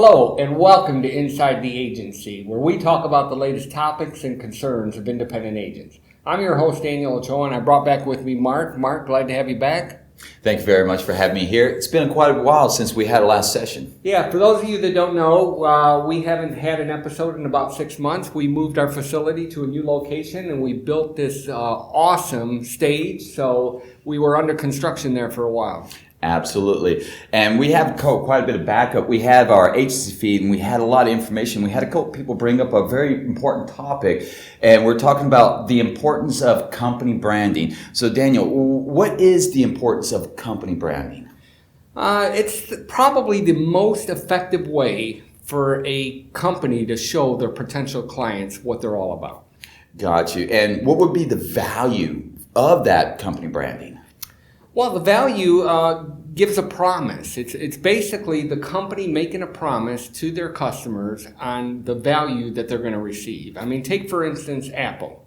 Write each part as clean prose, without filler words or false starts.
Hello and welcome to Inside the Agency, where we talk about the latest topics and concerns of independent agents. I'm your host, Daniel Ochoa, and I brought back with me Mark. Mark, glad to have you back. Thank you very much for having me here. It's been quite a while since we had a last session. Yeah, for those of you that don't know, we haven't had an episode in about 6 months. We moved our facility to a new location and we built this awesome stage, so we were under construction there for a while. Absolutely. And we have quite a bit of backup. We have our agency feed and we had a lot of information. We had a couple people bring up a very important topic, and we're talking about the importance of company branding. So Daniel, what is the importance of company branding? It's probably the most effective way for a company to show their potential clients what they're all about. Got you. And what would be the value of that company branding? Well, the value gives a promise. It's basically the company making a promise to their customers on the value that they're going to receive. I mean, take for instance Apple.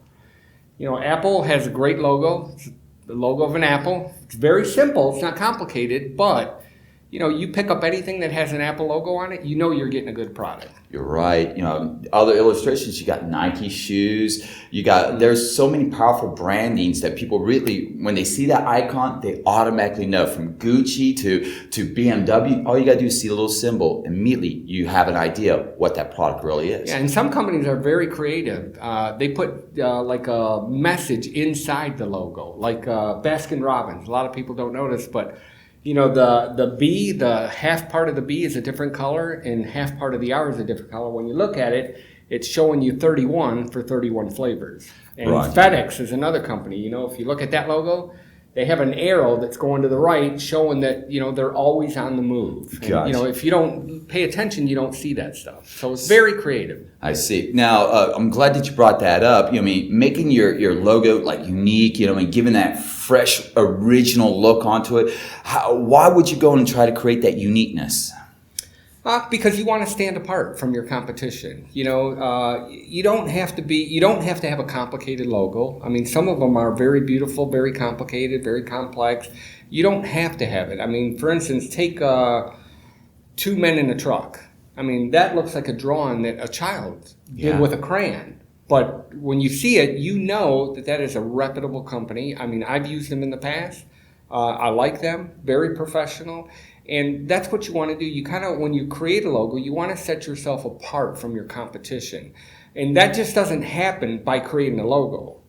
You know, Apple has a great logo. It's the logo of an apple. It's very simple. It's not complicated, but you know, you pick up anything that has an Apple logo on it, you know you're getting a good product. You're right. You know, other illustrations, you got Nike shoes, there's so many powerful brandings that people really, when they see that icon, they automatically know. From Gucci to BMW, all you got to do is see the little symbol. Immediately, you have an idea what that product really is. Yeah, and some companies are very creative. They put like a message inside the logo, like Baskin Robbins. A lot of people don't notice, but you know, the B, the half part of the B is a different color and half part of the R is a different color. When you look at it, it's showing you 31 for 31 flavors. And right. FedEx is another company. You know, if you look at that logo, they have an arrow that's going to the right showing that, you know, they're always on the move. And, gotcha. You know, if you don't pay attention, you don't see that stuff. So it's very creative. I see. Now, I'm glad that you brought that up. You know, I mean, making your logo like unique, you know, and giving that fresh, original look onto it. Why would you go and try to create that uniqueness? Because you want to stand apart from your competition. You know, you don't have to have a complicated logo. I mean, some of them are very beautiful, very complicated, very complex. You don't have to have it. I mean, for instance, take two men in a truck. I mean, that looks like a drawing that a child did with a crayon. But when you see it, you know that is a reputable company. I mean, I've used them in the past. I like them, very professional. And that's what you want to do. You kind of, when you create a logo, you want to set yourself apart from your competition. And that just doesn't happen by creating a logo.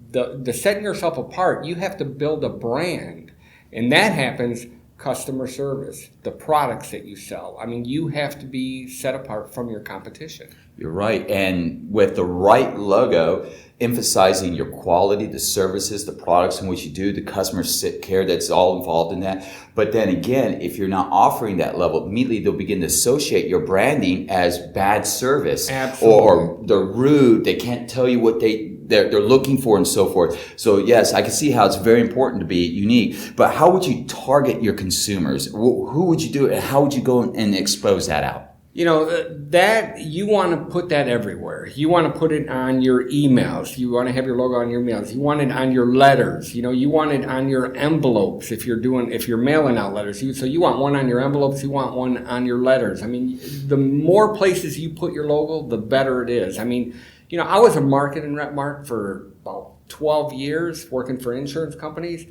The setting yourself apart, you have to build a brand. And that happens customer service, the products that you sell. I mean, you have to be set apart from your competition. You're right. And with the right logo, emphasizing your quality, the services, the products in which you do, the customer care that's all involved in that. But then again, if you're not offering that level, immediately they'll begin to associate your branding as bad service. Absolutely. Or they're rude, they can't tell you what they're looking for and so forth. So yes, I can see how it's very important to be unique. But how would you target your consumers? Who would you do it, and how would you go and expose that out? You know, that you want to put that everywhere. You want to put it on your emails. You want to have your logo on your emails. You want it on your letters. You know, you want it on your envelopes if you're mailing out letters. So you want one on your envelopes, you want one on your letters. I mean, the more places you put your logo, the better it is. I mean, you know, I was a marketing rep, Mark, for about 12 years working for insurance companies.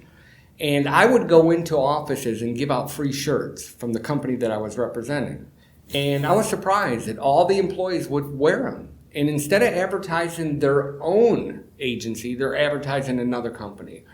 And I would go into offices and give out free shirts from the company that I was representing. And I was surprised that all the employees would wear them. And instead of advertising their own agency, they're advertising another company.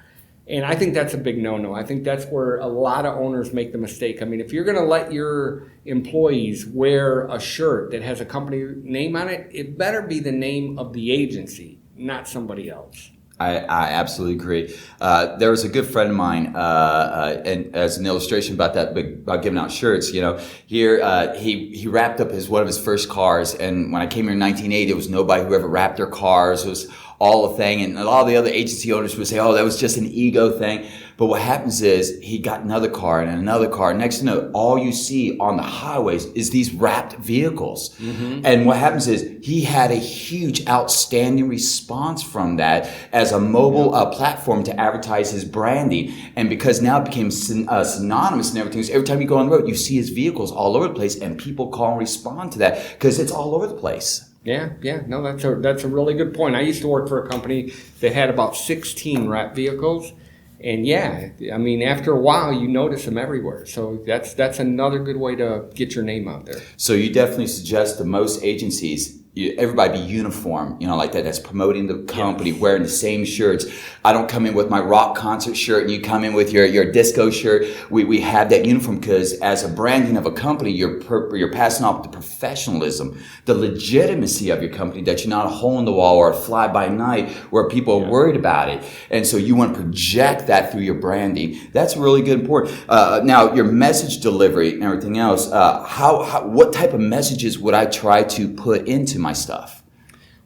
And I think that's a big no-no. I think that's where a lot of owners make the mistake. I mean, if you're going to let your employees wear a shirt that has a company name on it, it better be the name of the agency, not somebody else. I absolutely agree. There was a good friend of mine, and as an illustration about that, about giving out shirts, you know, here he wrapped up one of his first cars, and when I came here in 1980, there was nobody who ever wrapped their cars. It was all the thing. And a lot of the other agency owners would say, oh, that was just an ego thing. But what happens is he got another car and another car. Next thing you know, all you see on the highways is these wrapped vehicles. Mm-hmm. And what happens is he had a huge, outstanding response from that as a mobile platform to advertise his branding. And because now it became synonymous and everything, so every time you go on the road, you see his vehicles all over the place, and people call and respond to that because it's all over the place. Yeah, no, that's a really good point. I used to work for a company that had about 16 wrapped vehicles. And yeah, I mean, after a while, you notice them everywhere. So that's another good way to get your name out there. So you definitely suggest to most agencies, everybody be uniform, like that. That's promoting the company, wearing the same shirts. I don't come in with my rock concert shirt and you come in with your disco shirt. We have that uniform because as a branding of a company, you're passing off the professionalism, the legitimacy of your company, that you're not a hole in the wall or a fly by night where people are worried about it. And so you want to project that through your branding. That's really good, important. Now, your message delivery and everything else, what type of messages would I try to put into my stuff?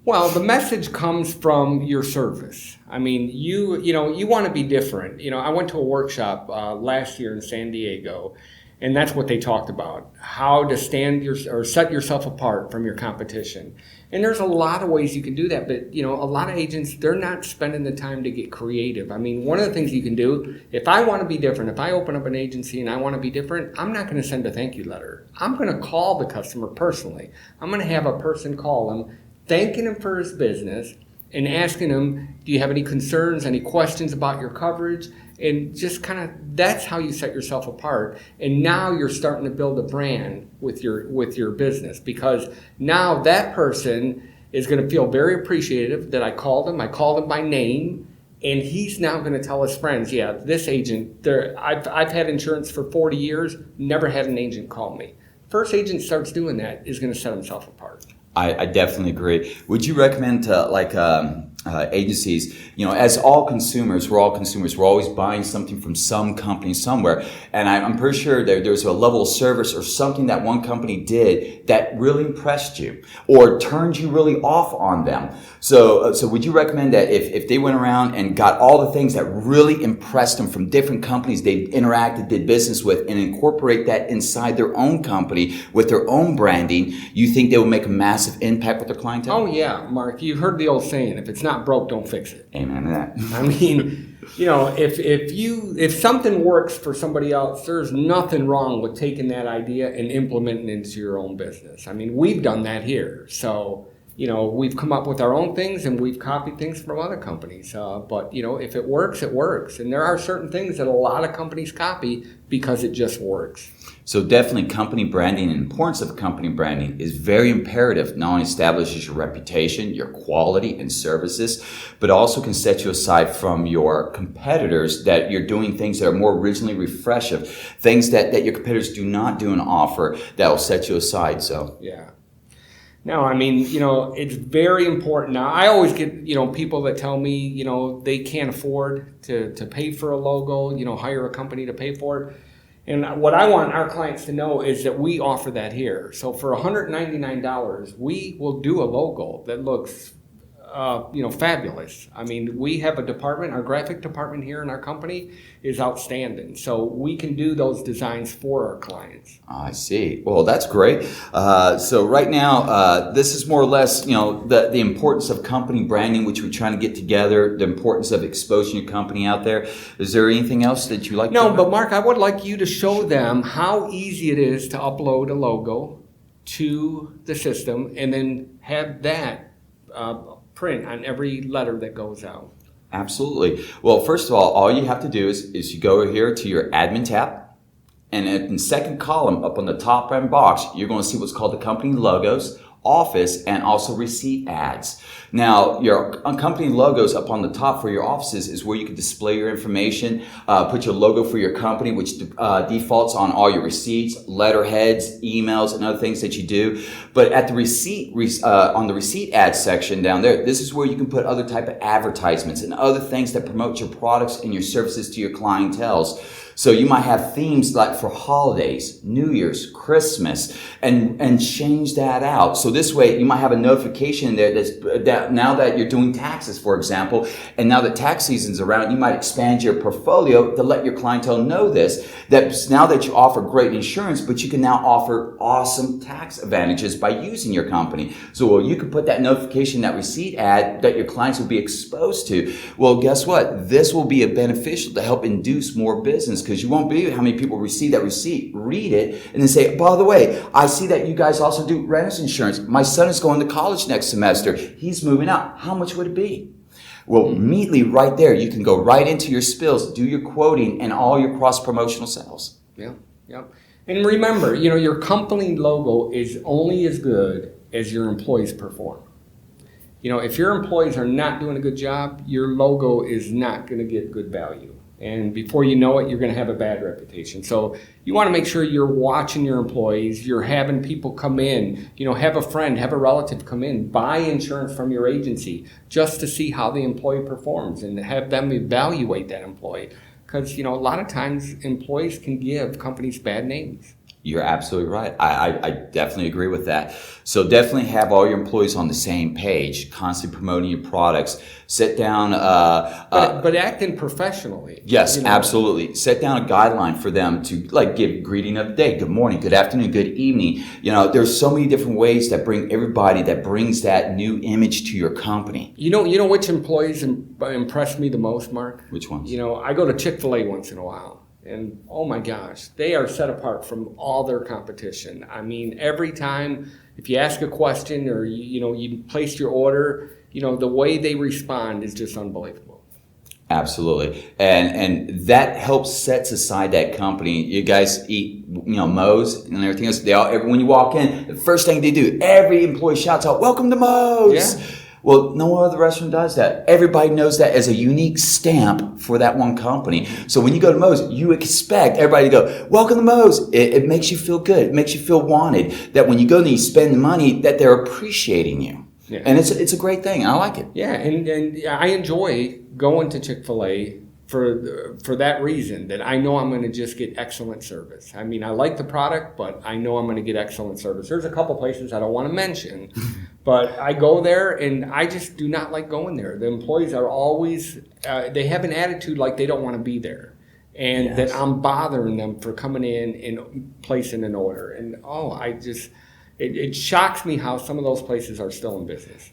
Well, the message comes from your service. I mean, you want to be different. I went to a workshop last year in San Diego, and that's what they talked about: how to set yourself apart from your competition. And there's a lot of ways you can do that, but a lot of agents, they're not spending the time to get creative. I mean, one of the things you can do, if I want to be different, if I open up an agency and I want to be different, I'm not going to send a thank you letter. I'm going to call the customer personally. I'm going to have a person call him, thanking him for his business and asking him, do you have any concerns, any questions about your coverage? And just kind of, that's how you set yourself apart. And now you're starting to build a brand with your business, because now that person is going to feel very appreciative that I called him by name, and he's now going to tell his friends, yeah, this agent, I've had insurance for 40 years, never had an agent call me. First agent starts doing that is going to set himself apart. I definitely agree. Would you recommend to agencies, as all consumers, we're always buying something from some company somewhere. And I'm pretty sure there's a level of service or something that one company did that really impressed you or turned you really off on them. So would you recommend that if they went around and got all the things that really impressed them from different companies they interacted, did business with, and incorporate that inside their own company with their own branding, you think they would make a massive impact with their clientele? Oh yeah, Mark, you've heard the old saying, if it's not broke, don't fix it. Amen to that. I mean, if something works for somebody else, there's nothing wrong with taking that idea and implementing it into your own business. I mean, we've done that here. So, we've come up with our own things and we've copied things from other companies. But, if it works, it works. And there are certain things that a lot of companies copy because it just works. So definitely company branding and importance of company branding is very imperative. Not only establishes your reputation, your quality and services, but also can set you aside from your competitors, that you're doing things that are more originally refreshing, things that your competitors do not do and offer that will set you aside. So yeah. No, I mean, it's very important. Now, I always get, people that tell me, they can't afford to pay for a logo, hire a company to pay for it. And what I want our clients to know is that we offer that here. So for $199, we will do a logo that looks, fabulous. I mean, we have a department, our graphic department here in our company is outstanding. So we can do those designs for our clients. I see. Well, that's great. So right now, this is more or less, the importance of company branding, which we're trying to get together, the importance of exposing your company out there. Is there anything else that you like to No, but Mark, I would like you to show them how easy it is to upload a logo to the system and then have that print on every letter that goes out. Absolutely. Well, first of all you have to do is you go here to your admin tab, and in the second column up on the top right box, you're going to see what's called the company logos, office, and also receipt ads. Now, your company logos up on the top for your offices is where you can display your information, put your logo for your company, which defaults on all your receipts, letterheads, emails, and other things that you do. But at the on the receipt ads section down there, this is where you can put other type of advertisements and other things that promote your products and your services to your clientele. So you might have themes like for holidays, New Year's, Christmas, and change that out. So this way you might have a notification in there that now that you're doing taxes, for example, and now that tax season's around, you might expand your portfolio to let your clientele know this, that now that you offer great insurance, but you can now offer awesome tax advantages by using your company. So you can put that notification, that receipt ad that your clients will be exposed to. Well, guess what? This will be a beneficial to help induce more business, because you won't believe how many people receive that receipt, read it, and then say, by the way, I see that you guys also do renters insurance. My son is going to college next semester. He's moving out. How much would it be? Well, immediately right there, you can go right into your spills, do your quoting, and all your cross-promotional sales. Yeah, yeah. And remember, your company logo is only as good as your employees perform. If your employees are not doing a good job, your logo is not going to get good value. And before you know it, you're going to have a bad reputation. So you want to make sure you're watching your employees, you're having people come in, have a friend, have a relative come in, buy insurance from your agency just to see how the employee performs and have them evaluate that employee. Because, a lot of times employees can give companies bad names. You're absolutely right. I definitely agree with that. So definitely have all your employees on the same page, constantly promoting your products. Sit down. But acting professionally. Yes, absolutely. Set down a guideline for them to give greeting of the day. Good morning, good afternoon, good evening. There's so many different ways that brings that new image to your company. You know which employees impress me the most, Mark? Which ones? I go to Chick-fil-A once in a while. And oh my gosh, they are set apart from all their competition. I mean, every time if you ask a question or you place your order, the way they respond is just unbelievable. Absolutely, and that helps sets aside that company. You guys eat, Moe's and everything else. When you walk in, the first thing they do, every employee shouts out, "Welcome to Moe's." Yeah. Well, no other restaurant does that. Everybody knows that as a unique stamp for that one company. So when you go to Moe's, you expect everybody to go, "Welcome to Moe's." It makes you feel good. It makes you feel wanted. That when you go there, you spend the money, that they're appreciating you. Yeah. And it's a great thing. I like it. Yeah, and I enjoy going to Chick-fil-A for that reason, that I know I'm going to just get excellent service. I mean, I like the product, but I know I'm going to get excellent service. There's a couple places I don't want to mention, but I go there and I just do not like going there. The employees are always, they have an attitude like they don't want to be there. And yes, that I'm bothering them for coming in and placing an order. And it shocks me how some of those places are still in business.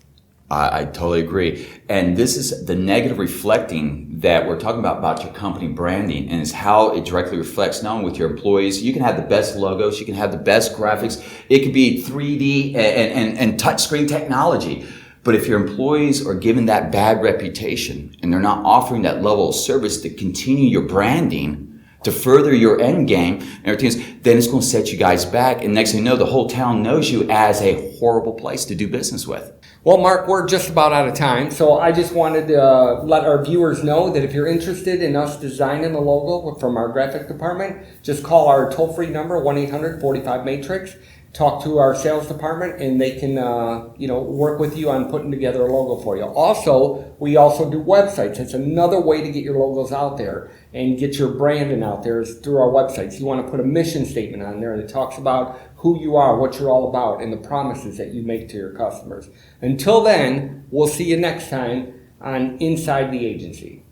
I totally agree. And this is the negative reflecting that we're talking about your company branding, and it's how it directly reflects not only with your employees. You can have the best logos, you can have the best graphics. It could be 3D and touchscreen technology. But if your employees are given that bad reputation and they're not offering that level of service to continue your branding, to further your end game and everything else, then it's going to set you guys back. And next thing you know, the whole town knows you as a horrible place to do business with. Well, Mark, we're just about out of time, so I just wanted to let our viewers know that if you're interested in us designing the logo from our graphic department, just call our toll-free number, 1-800-45-MATRIX. Talk to our sales department, and they can work with you on putting together a logo for you. Also, we also do websites. It's another way to get your logos out there and get your branding out there is through our websites. You want to put a mission statement on there that talks about who you are, what you're all about, and the promises that you make to your customers. Until then, we'll see you next time on Inside the Agency.